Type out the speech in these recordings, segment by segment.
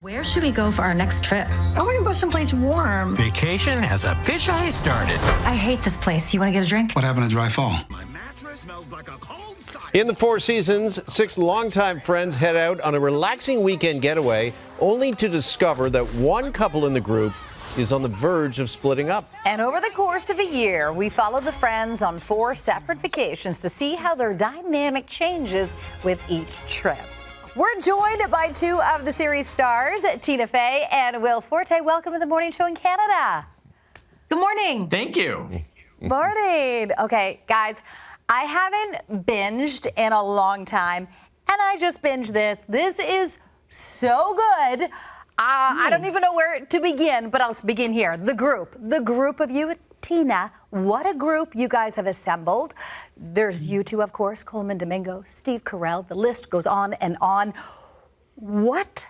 Where should we go for our next trip? I want to go someplace warm. Vacation has officially started. I hate this place. You want to get a drink? What happened to Dry Fall? My mattress smells like a cold cider. In the Four Seasons, 6 longtime friends head out on a relaxing weekend getaway, only to discover that one couple in the group is on the verge of splitting up. And over the course of a year, we followed the friends on 4 separate vacations to see how their dynamic changes with each trip. We're joined by 2 of the series stars, Tina Fey and Will Forte. Welcome to the morning show in Canada. Good morning. Thank you. Morning. Okay, guys, I haven't binged in a long time, and I just binged this. This is so good. I don't even know where to begin, but I'll begin here. The group of you. Tina, what a group you guys have assembled. There's you two, of course, Coleman Domingo, Steve Carell. The list goes on and on. What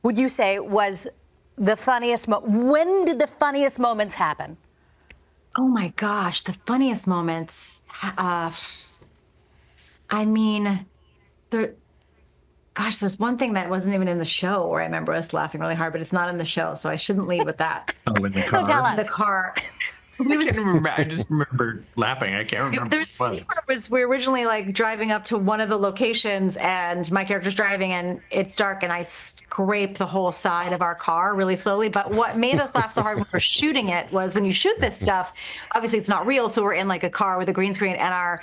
would you say was the funniest when did the funniest moments happen? Oh my gosh, the funniest moments. I mean, there's one thing that wasn't even in the show where I remember us laughing really hard, but it's not in the show, so I shouldn't lead with that. Oh, in the car. So tell us. The car. I just remember laughing. I can't remember. There's scene where we're originally like driving up to one of the locations, and my character's driving, and it's dark, and I scrape the whole side of our car really slowly. But what made us laugh so hard when we're shooting it was when you shoot this stuff, obviously it's not real, so we're in like a car with a green screen, and our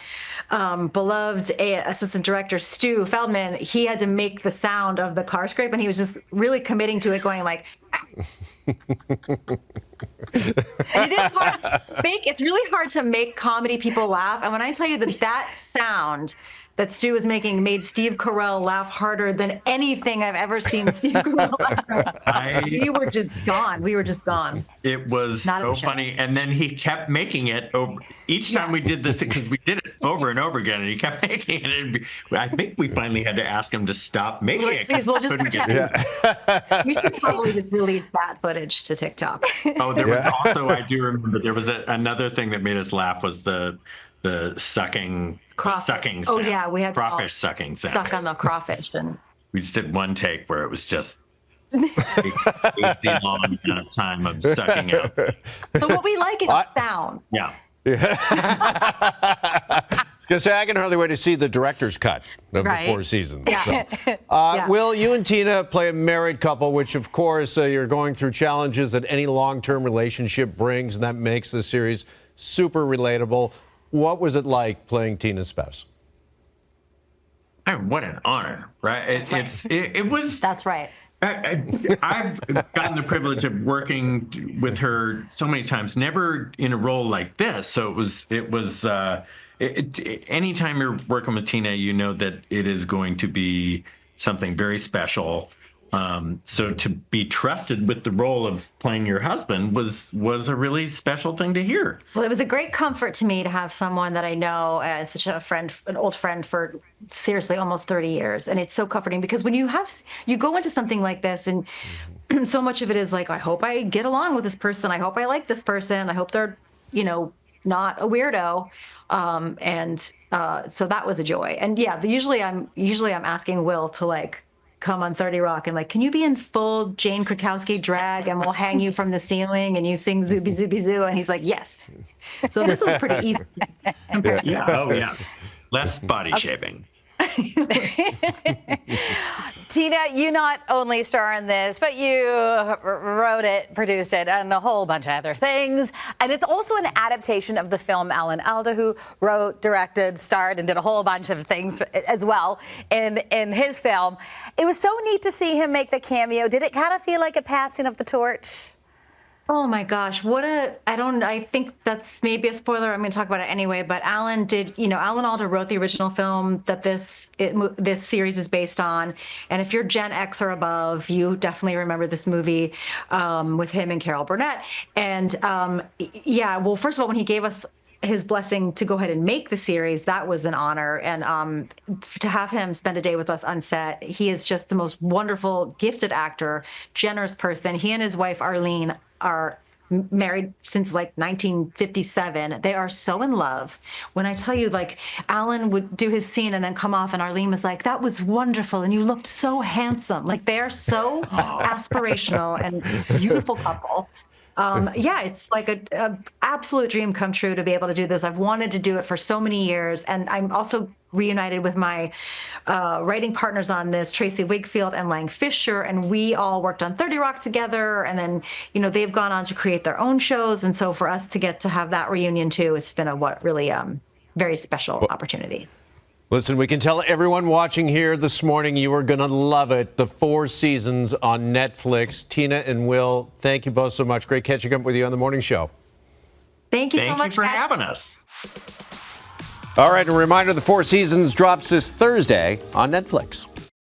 beloved assistant director Stu Feldman, he had to make the sound of the car scrape, and he was just really committing to it, going like. And it is hard to make. It's really hard to make comedy people laugh. And when I tell you that sound that Stu was making made Steve Carell laugh harder than anything I've ever seen Steve Carell laugh. We were just gone. It was so funny. And then he kept making it over each time we did this, because we did it over and over again, and he kept making it. I think we finally had to ask him to stop making it. Please, we'll just pretend. We should probably just release that footage to TikTok. Oh, there was also, I do remember, there was another thing that made us laugh was the sucking sound. Oh yeah, we had crawfish sucking sound. Suck on the crawfish, and we just did one take where it was just a long amount of time of sucking out. So what we like is sound. Yeah. I was going to say, I can hardly wait to see the director's cut of the Four Seasons. Yeah. So. Will, you and Tina play a married couple, which, of course, you're going through challenges that any long-term relationship brings, and that makes the series super relatable. What was it like playing Tina's spouse? What an honor, right? It was. That's right. I've gotten the privilege of working with her so many times, never in a role like this. So anytime you're working with Tina, you know that it is going to be something very special. So to be trusted with the role of playing your husband was a really special thing to hear. Well, it was a great comfort to me to have someone that I know as such an old friend for seriously almost 30 years. And it's so comforting because when you go into something like this, and so much of it is like, I hope I get along with this person. I hope I like this person. I hope they're, not a weirdo. So that was a joy. And yeah, usually I'm asking Will to come on 30 Rock and can you be in full Jane Krakowski drag and we'll hang you from the ceiling and you sing Zooby Zooby Zoo, and he's like, yes. So this was pretty easy. Yeah. Oh yeah. Less body shaping. Tina, you not only star in this, but you wrote it, produced it, and a whole bunch of other things. And it's also an adaptation of the film Alan Alda, who wrote, directed, starred, and did a whole bunch of things as well in his film. It was so neat to see him make the cameo. Did it kind of feel like a passing of the torch? Oh my gosh, I think that's maybe a spoiler. I'm going to talk about it anyway, but Alan Alda wrote the original film that this series is based on. And if you're Gen X or above, you definitely remember this movie with him and Carol Burnett. And well, first of all, when he gave us his blessing to go ahead and make the series, that was an honor. And to have him spend a day with us on set, he is just the most wonderful, gifted actor, generous person. He and his wife, Arlene, are married since like 1957. They are so in love. When I tell you, like, Alan would do his scene and then come off, and Arlene was like, "That was wonderful, and you looked so handsome." Like, they are so aspirational and beautiful couple. Yeah, it's like a absolute dream come true to be able to do this. I've wanted to do it for so many years, and I'm also reunited with my writing partners on this, Tracy Wigfield and Lang Fisher, and we all worked on 30 Rock together, and then, you know, they've gone on to create their own shows, and so for us to get to have that reunion too, it's been a really very special opportunity. Listen, we can tell everyone watching here this morning you are going to love it. The 4 seasons on Netflix. Tina and Will, thank you both so much. Great catching up with you on the morning show. Thank you so much. Thank you for having us. All right, a reminder, the 4 seasons drops this Thursday on Netflix.